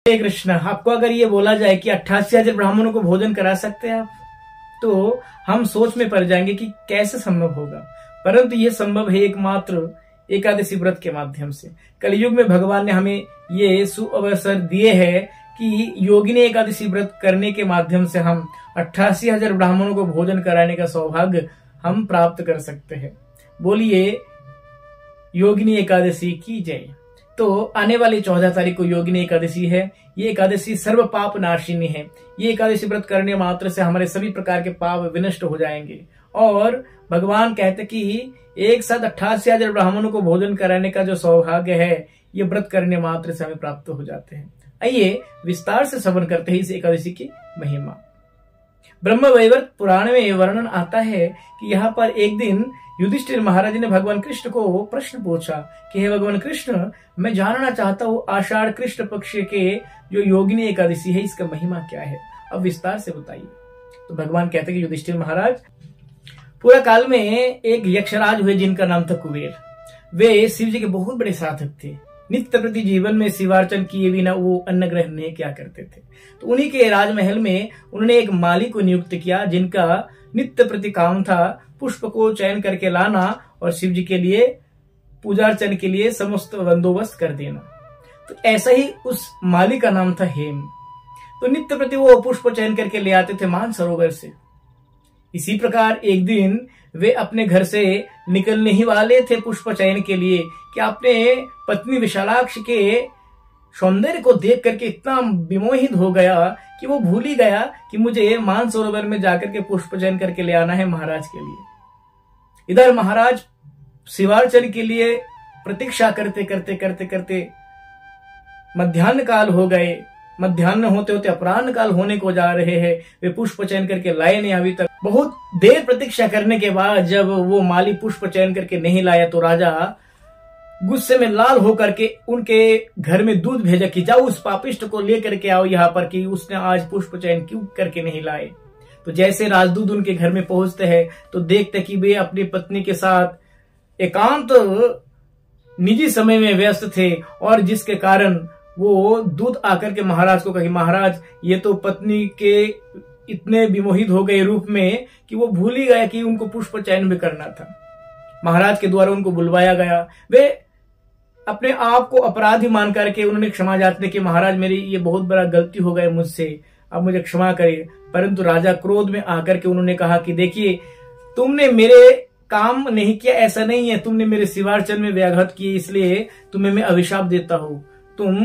हरे कृष्ण। आपको अगर ये बोला जाए कि 88,000 ब्राह्मणों को भोजन करा सकते हैं आप, तो हम सोच में पड़ जाएंगे कि कैसे संभव होगा। परंतु ये संभव है एकमात्र एकादशी व्रत के माध्यम से। कलयुग में भगवान ने हमें ये सुअवसर दिए हैं कि योगिनी एकादशी व्रत करने के माध्यम से हम 88,000 ब्राह्मणों को भोजन कराने का सौभाग्य हम प्राप्त कर सकते हैं। बोलिए योगिनी एकादशी की जय। तो आने वाली 14 तारीख को योगिनी एकादशी है। ये एकादशी सर्व पाप नाशिनी है। ये एकादशी व्रत करने मात्र से हमारे सभी प्रकार के पाप विनष्ट हो जाएंगे और भगवान कहते कि एक साथ 88,000 ब्राह्मणों को भोजन कराने का जो सौभाग्य है, ये व्रत करने मात्र से हमें प्राप्त हो जाते हैं। आइए विस्तार से श्रवण करते हैं इस एकादशी की महिमा। ब्रह्म वैवर्त पुराण में वर्णन आता है कि यहाँ पर एक दिन युधिष्ठिर महाराज ने भगवान कृष्ण को प्रश्न पूछा कि हे भगवान कृष्ण, मैं जानना चाहता हूँ आषाढ़ कृष्ण पक्ष के जो योगिनी एकादशी है, इसका महिमा क्या है, अब विस्तार से बताइए। तो भगवान कहते हैं कि युधिष्ठिर महाराज, पूरा काल में एक यक्षराज हुए जिनका नाम था कुबेर। वे शिव जी के बहुत बड़े साधक थे। नित्य प्रति जीवन में शिवार्चन किए बिना वो अन्न ग्रहण नहीं किया करते थे। तो उन्हीं के राजमहल में उन्होंने एक माली को नियुक्त किया जिनका नित्य प्रति काम था पुष्प को चयन करके लाना और शिव जी के लिए पूजा अर्चन के लिए समस्त बंदोबस्त कर देना। तो ऐसा ही उस माली का नाम था हेम। तो नित्य प्रति वो पुष्प चयन करके ले आते थे मानसरोवर से। इसी प्रकार एक दिन वे अपने घर से निकलने ही वाले थे पुष्प चयन के लिए कि अपने पत्नी विशालाक्ष के सौंदर्य को देख करके इतना विमोहित हो गया कि वो भूल ही गया कि मुझे मानसरोवर में जाकर के पुष्प चयन करके ले आना है महाराज के लिए। इधर महाराज शिवार्चन के लिए प्रतीक्षा करते करते करते करते मध्याह्न काल हो गए। मध्याह्न होते होते अपराह्न काल होने को जा रहे हैं। वे पुष्प चयन करके लाए नहीं अभी तक। बहुत देर प्रतीक्षा करने के बाद जब वो माली पुष्प चयन करके नहीं लाया तो राजा गुस्से में लाल होकर के उनके घर में दूध भेजा कि जाओ उस पापिष्ट को लेकर के आओ यहाँ पर कि उसने आज पुष्प चयन क्यों करके नहीं लाए। तो जैसे राजदूत उनके घर में पहुंचते हैं तो देखते कि वे अपनी पत्नी के साथ एकांत निजी समय में व्यस्त थे और जिसके कारण वो दूत आकर के महाराज को कहा, महाराज ये तो पत्नी के इतने विमोहित हो गए रूप में कि वो भूल ही गया कि उनको पुष्प चयन भी करना था। महाराज के द्वारा उनको बुलवाया गया। वे अपने आप को अपराधी मान करके उन्होंने क्षमा याचना की, महाराज मेरी ये बहुत बड़ा गलती हो गई मुझसे, अब मुझे क्षमा करिए। परंतु राजा क्रोध में आकर के उन्होंने कहा कि देखिए तुमने मेरे काम नहीं किया, ऐसा नहीं है, तुमने मेरे शिवार्चन में व्याघात किए, इसलिए तुम्हें मैं अभिशाप देता हूं, तुम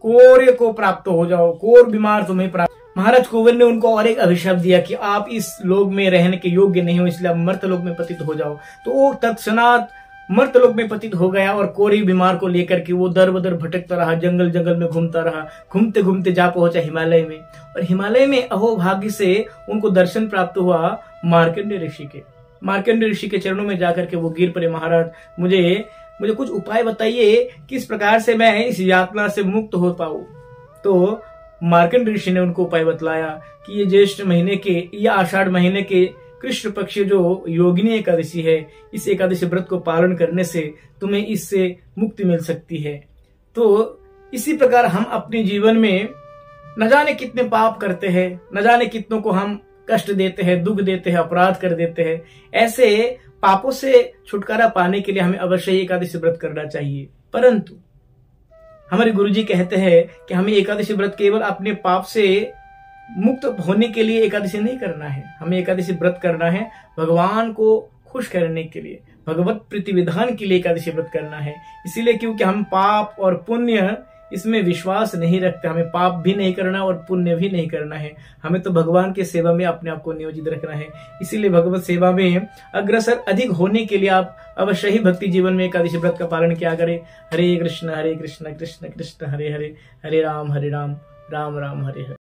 कोर्य को प्राप्त हो जाओ, कोर बीमार तुम्हें प्राप्त। महाराज कुंवर ने उनको और एक अभिशाप दिया कि आप इस लोक में रहने के योग्य नहीं हो, इसलिए आप मर्तलोक में पतित हो जाओ। तो वो तत्क्षणात मर्तलोक में पतित हो गया और कोरी बीमार को लेकर के वो दर बदर भटकता रहा, जंगल जंगल में घूमता रहा। घूमते घूमते जा पहुंचा हिमालय में और हिमालय में अहोभाग्य से उनको दर्शन प्राप्त हुआ मार्कंडेय ऋषि के। मार्कंडेय ऋषि के चरणों में जाकर के वो गिर पड़े, महाराज मुझे कुछ उपाय बताइए किस प्रकार से मैं इस यातना से मुक्त हो पाऊं। तो मार्कंडेय ऋषि ने उनको उपाय बतलाया कि ये ज्येष्ठ महीने के या आषाढ़ महीने के कृष्ण पक्ष जो योगिनी एकादशी है, इस एकादशी व्रत को पालन करने से तुम्हें इससे मुक्ति मिल सकती है। तो इसी प्रकार हम अपने जीवन में न जाने कितने पाप करते हैं, न जाने कितनों को हम कष्ट देते हैं, दुख देते हैं, अपराध कर देते हैं। ऐसे पापों से छुटकारा पाने के लिए हमें अवश्य एकादशी व्रत करना चाहिए। परंतु हमारे गुरुजी कहते हैं कि हमें एकादशी व्रत केवल अपने पाप से मुक्त होने के लिए एकादशी नहीं करना है, हमें एकादशी व्रत करना है भगवान को खुश करने के लिए, भगवत प्रीति विधान के लिए एकादशी व्रत करना है। इसीलिए क्योंकि हम पाप और पुण्य इसमें विश्वास नहीं रखते, हमें पाप भी नहीं करना और पुण्य भी नहीं करना है, हमें तो भगवान के सेवा में अपने आप को नियोजित रखना है। इसीलिए भगवत सेवा में अग्रसर अधिक होने के लिए आप अवश्य ही भक्ति जीवन में एकादशी व्रत का पालन किया करें। हरे कृष्ण कृष्ण कृष्ण हरे हरे, हरे राम राम राम राम हरे हरे।